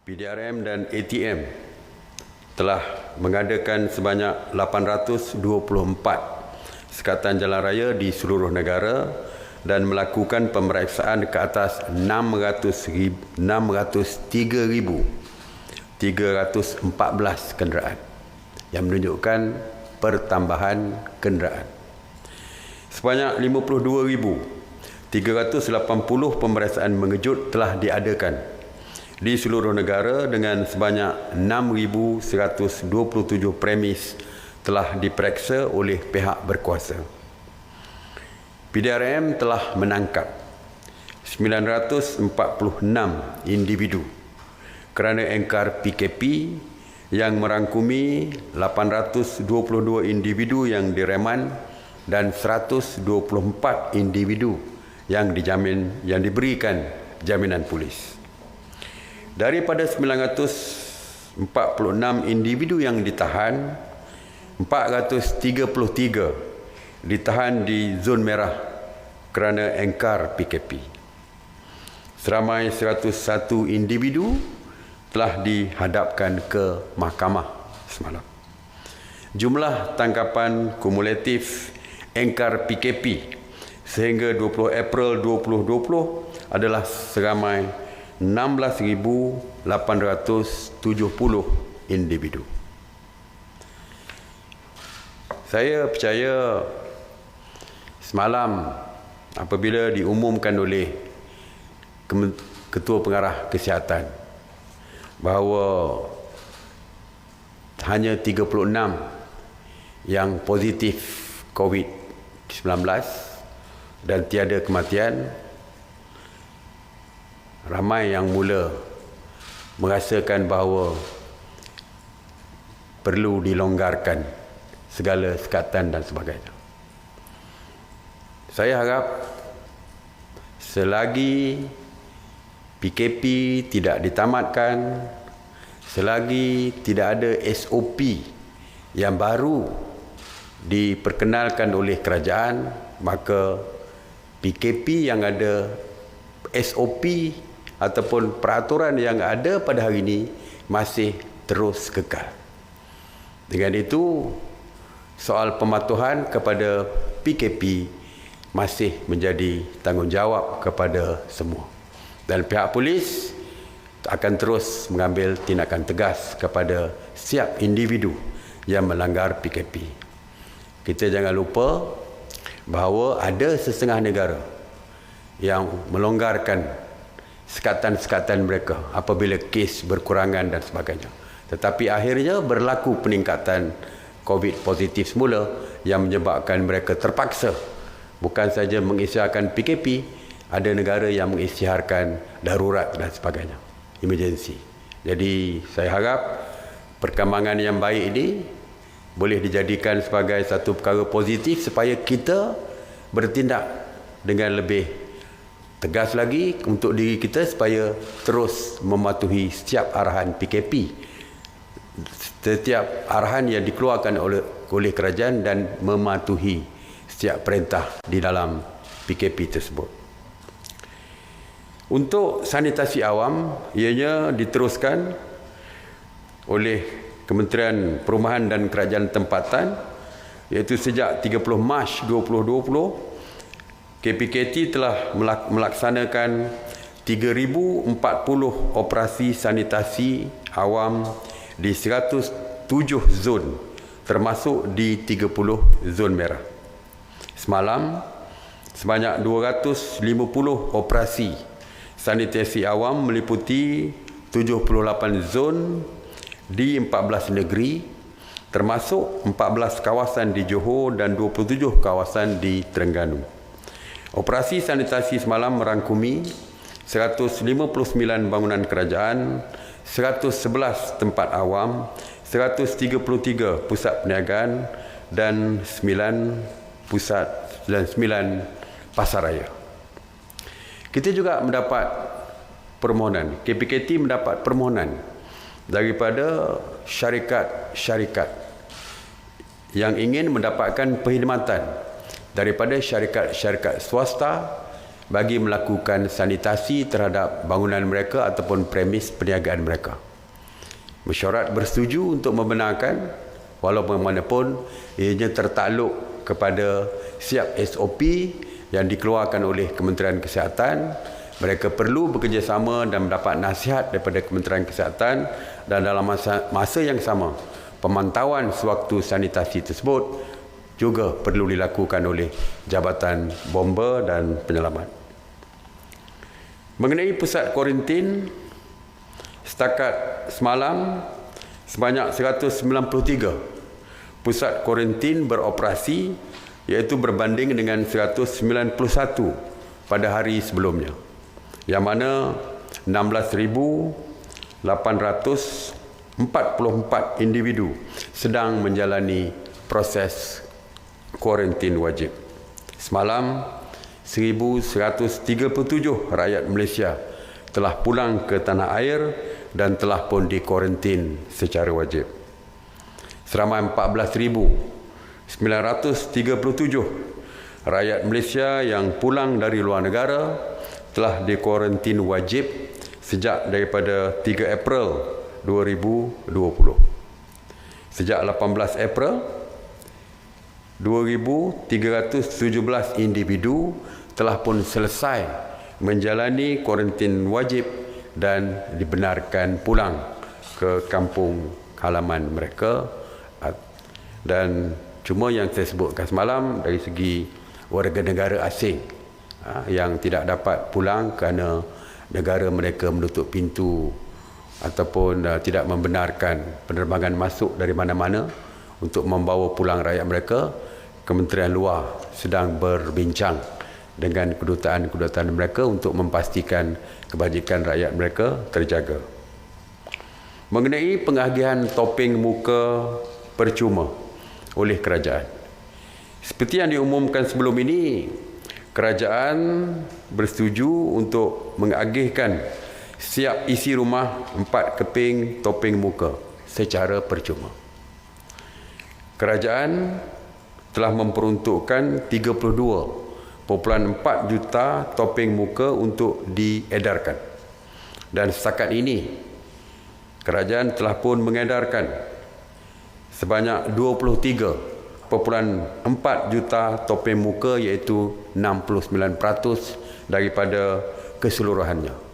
PDRM dan ATM telah mengadakan sebanyak 824 sekatan jalan raya di seluruh negara dan melakukan pemeriksaan ke atas 603,314 kenderaan yang menunjukkan pertambahan kenderaan. Sebanyak 52,380 pemeriksaan mengejut telah diadakan di seluruh negara dengan sebanyak 6,127 premis telah diperiksa oleh pihak berkuasa. PDRM telah menangkap 946 individu kerana engkar PKP yang merangkumi 822 individu yang direman dan 124 individu yang diberikan jaminan polis. Daripada 946 individu yang ditahan, 433 ditahan di zon merah kerana engkar PKP. Seramai 101 individu telah dihadapkan ke mahkamah semalam. Jumlah tangkapan kumulatif engkar PKP sehingga 20 April 2020 adalah seramai 16,870 individu. Saya percaya semalam apabila diumumkan oleh Ketua Pengarah Kesihatan bahawa hanya 36 yang positif COVID-19 dan tiada kematian, ramai yang mula merasakan bahawa perlu dilonggarkan segala sekatan dan sebagainya. Saya harap selagi PKP tidak ditamatkan, selagi tidak ada SOP yang baru diperkenalkan oleh kerajaan, maka PKP yang ada SOP ataupun peraturan yang ada pada hari ini masih terus kekal. Dengan itu, soal pematuhan kepada PKP masih menjadi tanggungjawab kepada semua. Dan pihak polis akan terus mengambil tindakan tegas kepada setiap individu yang melanggar PKP. Kita jangan lupa bahawa ada setengah negara yang melonggarkan sekatan-sekatan mereka apabila kes berkurangan dan sebagainya. Tetapi akhirnya berlaku peningkatan COVID positif semula yang menyebabkan mereka terpaksa bukan saja mengisytiharkan PKP, ada negara yang mengisytiharkan darurat dan sebagainya, emergency. Jadi saya harap perkembangan yang baik ini boleh dijadikan sebagai satu perkara positif supaya kita bertindak dengan lebih tegas lagi untuk diri kita supaya terus mematuhi setiap arahan PKP, setiap arahan yang dikeluarkan oleh kerajaan dan mematuhi setiap perintah di dalam PKP tersebut. Untuk sanitasi awam, ianya diteruskan oleh Kementerian Perumahan dan Kerajaan Tempatan, iaitu sejak 30 Mac 2020 KPKT telah melaksanakan 3,040 operasi sanitasi awam di 107 zon, termasuk di 30 zon merah. Semalam, sebanyak 250 operasi sanitasi awam meliputi 78 zon di 14 negeri, termasuk 14 kawasan di Johor dan 27 kawasan di Terengganu. Operasi sanitasi semalam merangkumi 159 bangunan kerajaan, 111 tempat awam, 133 pusat perniagaan dan 9 pasaraya. Kita juga mendapat permohonan, KPKT mendapat permohonan daripada syarikat-syarikat yang ingin mendapatkan perkhidmatan daripada syarikat-syarikat swasta bagi melakukan sanitasi terhadap bangunan mereka ataupun premis perniagaan mereka. Mesyuarat bersetuju untuk membenarkan walaupun bagaimanapun ianya tertakluk kepada siap SOP yang dikeluarkan oleh Kementerian Kesihatan. Mereka perlu bekerjasama dan mendapat nasihat daripada Kementerian Kesihatan, dan dalam masa yang sama pemantauan sewaktu sanitasi tersebut juga perlu dilakukan oleh Jabatan Bomba dan Penyelamat. Mengenai pusat kuarantin, setakat semalam sebanyak 193 pusat kuarantin beroperasi, iaitu berbanding dengan 191 pada hari sebelumnya, yang mana 16,844 individu sedang menjalani proses kuarantin wajib. Semalam 1,137 rakyat Malaysia telah pulang ke tanah air dan telah pun dikuarantin secara wajib. Seramai 14,937 rakyat Malaysia yang pulang dari luar negara telah dikuarantin wajib sejak daripada 3 April 2020. Sejak 18 April 2,317 individu telah pun selesai menjalani kuarantin wajib dan dibenarkan pulang ke kampung halaman mereka. Dan cuma yang saya sebutkan semalam dari segi warga negara asing yang tidak dapat pulang kerana negara mereka menutup pintu ataupun tidak membenarkan penerbangan masuk dari mana-mana untuk membawa pulang rakyat mereka. Kementerian Luar sedang berbincang dengan kedutaan-kedutaan mereka untuk memastikan kebajikan rakyat mereka terjaga. Mengenai pengagihan topeng muka percuma oleh kerajaan, seperti yang diumumkan sebelum ini, kerajaan bersetuju untuk mengagihkan siap isi rumah 4 keping topeng muka secara percuma. Kerajaan telah memperuntukkan 32.4 juta topeng muka untuk diedarkan. Dan setakat ini, kerajaan telah pun mengedarkan sebanyak 23.4 juta topeng muka, iaitu 69% daripada keseluruhannya.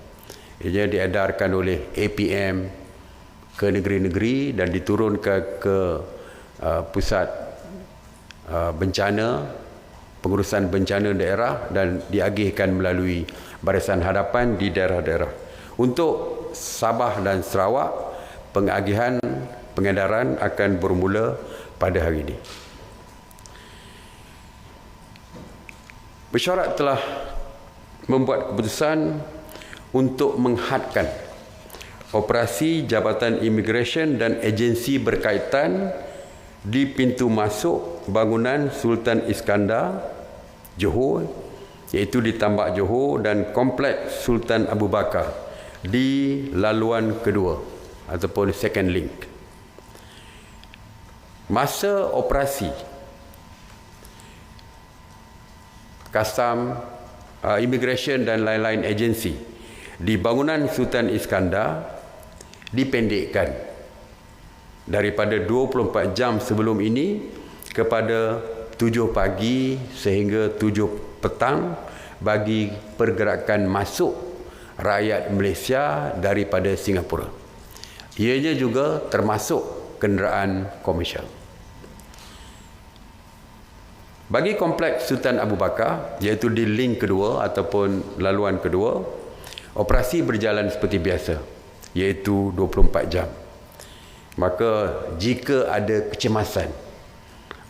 Ia diedarkan oleh APM ke negeri-negeri dan diturunkan ke pusat bencana, pengurusan bencana daerah, dan diagihkan melalui barisan hadapan di daerah-daerah. Untuk Sabah dan Sarawak, pengedaran akan bermula pada hari ini. Mesyuarat telah membuat keputusan untuk menghadkan operasi Jabatan Imigresen dan agensi berkaitan di pintu masuk bangunan Sultan Iskandar, Johor, iaitu di Tambak Johor, dan Kompleks Sultan Abu Bakar di laluan kedua ataupun second link. Masa operasi Kastam, Imigresen dan lain-lain agensi di bangunan Sultan Iskandar dipendekkan daripada 24 jam sebelum ini kepada 7 pagi sehingga 7 petang bagi pergerakan masuk rakyat Malaysia daripada Singapura. Ianya juga termasuk kenderaan komersial. Bagi Kompleks Sultan Abu Bakar, iaitu di link kedua ataupun laluan kedua, operasi berjalan seperti biasa, iaitu 24 jam. Maka jika ada kecemasan,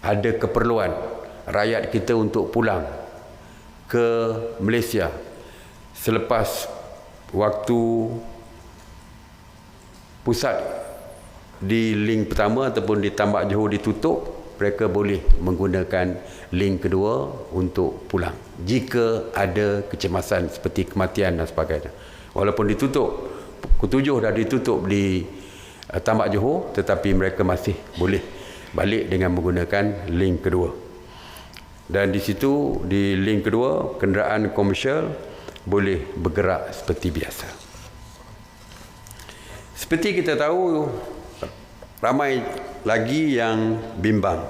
ada keperluan rakyat kita untuk pulang ke Malaysia selepas waktu pusat di link pertama ataupun di Tambak Johor ditutup, mereka boleh menggunakan link kedua untuk pulang jika ada kecemasan seperti kematian dan sebagainya. Walaupun ditutup, pukul 7 dah ditutup di Tambak Johor, tetapi mereka masih boleh balik dengan menggunakan link kedua. Dan di situ, di link kedua, kenderaan komersial boleh bergerak seperti biasa. Seperti kita tahu, ramai lagi yang bimbang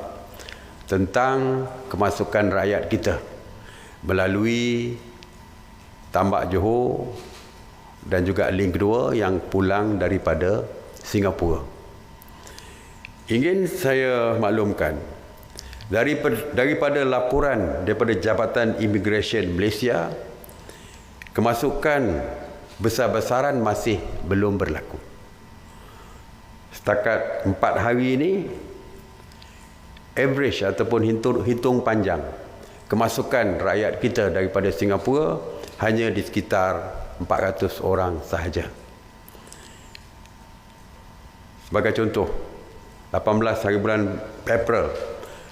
tentang kemasukan rakyat kita melalui Tambak Johor dan juga link kedua yang pulang daripada Singapura. Ingin saya maklumkan, daripada laporan daripada Jabatan Imigresen Malaysia, kemasukan besar-besaran masih belum berlaku. Setakat 4 hari ini, average ataupun hitung panjang kemasukan rakyat kita daripada Singapura hanya di sekitar 400 orang sahaja. Sebagai contoh, 18 hari bulan April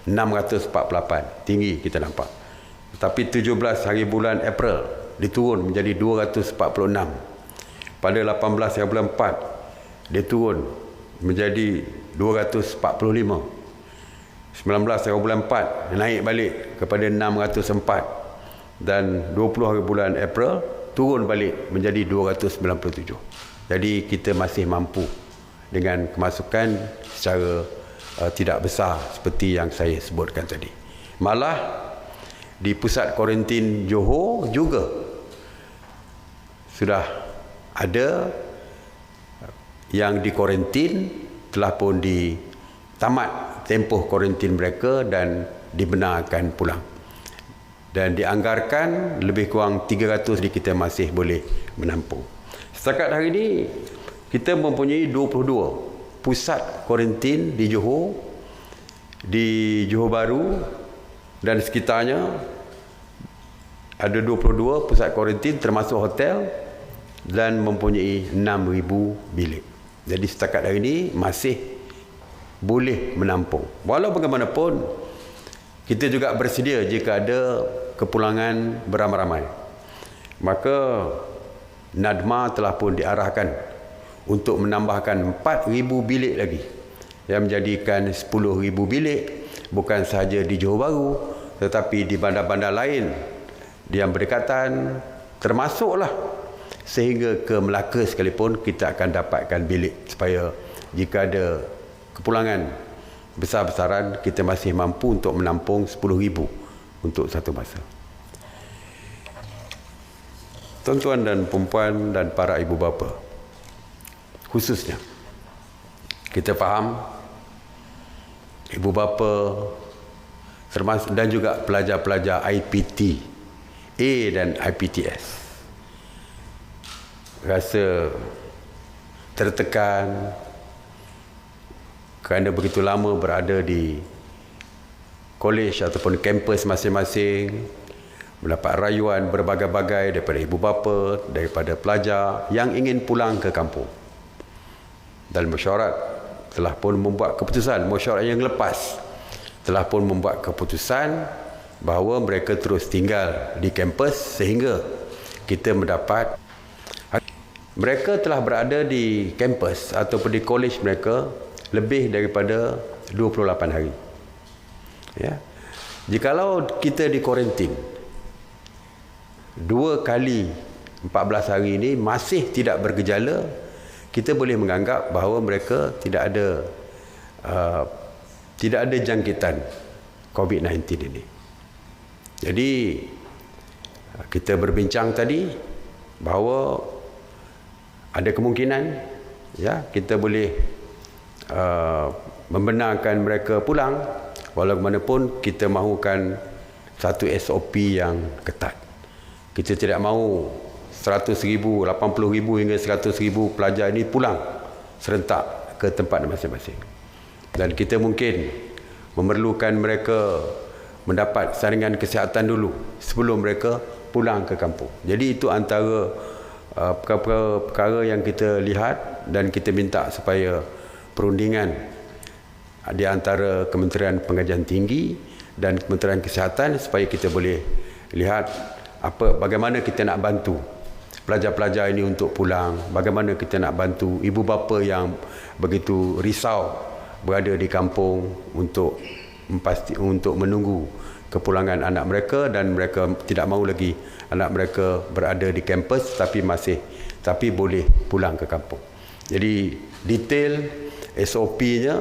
648, tinggi kita nampak. Tetapi 17 hari bulan April diturun menjadi 246. Pada 18 hari bulan 4 dia turun menjadi 245. 19 hari bulan 4 naik balik kepada 604, dan 20 hari bulan April turun balik menjadi 297. Jadi kita masih mampu dengan kemasukan secara tidak besar seperti yang saya sebutkan tadi. Malah di pusat kuarantin Johor juga sudah ada yang dikuarantin, telah pun ditamat tempoh kuarantin mereka dan dibenarkan pulang. Dan dianggarkan lebih kurang 300 kita masih boleh menampung. Setakat hari ini kita mempunyai 22 pusat kuarantin di Johor, di Johor Bahru dan sekitarnya. Ada 22 pusat kuarantin termasuk hotel dan mempunyai 6,000 bilik. Jadi setakat hari ini masih boleh menampung. Walau bagaimanapun, kita juga bersedia jika ada kepulangan beramai-ramai. Maka NADMA telah pun diarahkan untuk menambahkan 4,000 bilik lagi, yang menjadikan 10,000 bilik bukan sahaja di Johor Bahru tetapi di bandar-bandar lain yang berdekatan, termasuklah sehingga ke Melaka sekalipun kita akan dapatkan bilik, supaya jika ada kepulangan besar-besaran kita masih mampu untuk menampung 10,000 untuk satu masa. Tuan-tuan dan puan dan para ibu bapa, khususnya kita faham ibu bapa termasuk dan juga pelajar-pelajar IPT A dan IPTS rasa tertekan kerana begitu lama berada di kolej ataupun kampus masing-masing, mendapat rayuan berbagai-bagai daripada ibu bapa, daripada pelajar yang ingin pulang ke kampung. Dan mesyuarat telah pun membuat keputusan, mesyuarat yang lepas telah pun membuat keputusan bahawa mereka terus tinggal di kampus sehingga kita mendapat. Mereka telah berada di kampus ataupun di kolej mereka lebih daripada 28 hari. Ya. Jikalau kita di kuarantin 2 kali 14 hari ini masih tidak bergejala, kita boleh menganggap bahawa mereka tidak ada jangkitan COVID-19 ini. Jadi kita berbincang tadi bahawa ada kemungkinan ya kita boleh membenarkan mereka pulang, walaupun kita mahukan satu SOP yang ketat. Kita tidak mahu 100,000, 80,000 hingga 100,000 pelajar ini pulang serentak ke tempat masing-masing. Dan kita mungkin memerlukan mereka mendapat saringan kesihatan dulu sebelum mereka pulang ke kampung. Jadi itu antara perkara yang kita lihat, dan kita minta supaya perundingan di antara Kementerian Pengajian Tinggi dan Kementerian Kesihatan supaya kita boleh lihat bagaimana kita nak bantu pelajar-pelajar ini untuk pulang, bagaimana kita nak bantu ibu bapa yang begitu risau berada di kampung untuk menunggu kepulangan anak mereka, dan mereka tidak mahu lagi anak mereka berada di kampus tapi boleh pulang ke kampung. Jadi detail SOP-nya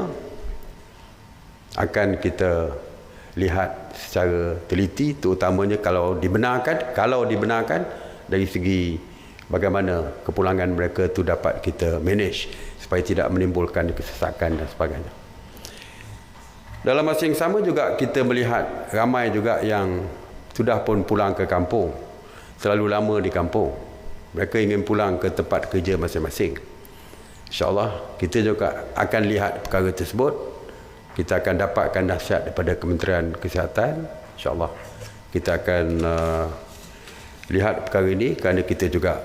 akan kita lihat secara teliti, terutamanya kalau dibenarkan dari segi bagaimana kepulangan mereka itu dapat kita manage supaya tidak menimbulkan kesesakan dan sebagainya. Dalam masa yang sama juga kita melihat ramai juga yang sudah pun pulang ke kampung, terlalu lama di kampung. Mereka ingin pulang ke tempat kerja masing-masing. InsyaAllah kita juga akan lihat perkara tersebut. Kita akan dapatkan nasihat daripada Kementerian Kesihatan. InsyaAllah kita akan lihat perkara ini, kerana kita juga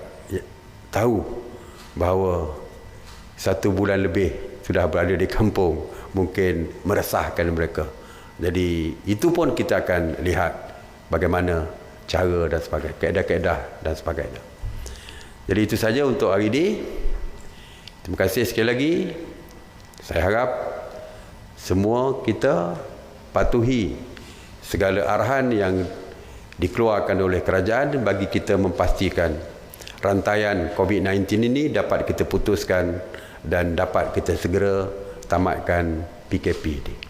tahu bahawa 1 bulan lebih sudah berada di kampung mungkin meresahkan mereka. Jadi itu pun kita akan lihat bagaimana cara dan sebagainya, kaedah-kaedah dan sebagainya. Jadi itu saja untuk hari ini. Terima kasih sekali lagi. Saya harap semua kita patuhi segala arahan yang dikeluarkan oleh kerajaan bagi kita memastikan rantaian COVID-19 ini dapat kita putuskan dan dapat kita segera tamatkan PKP ini.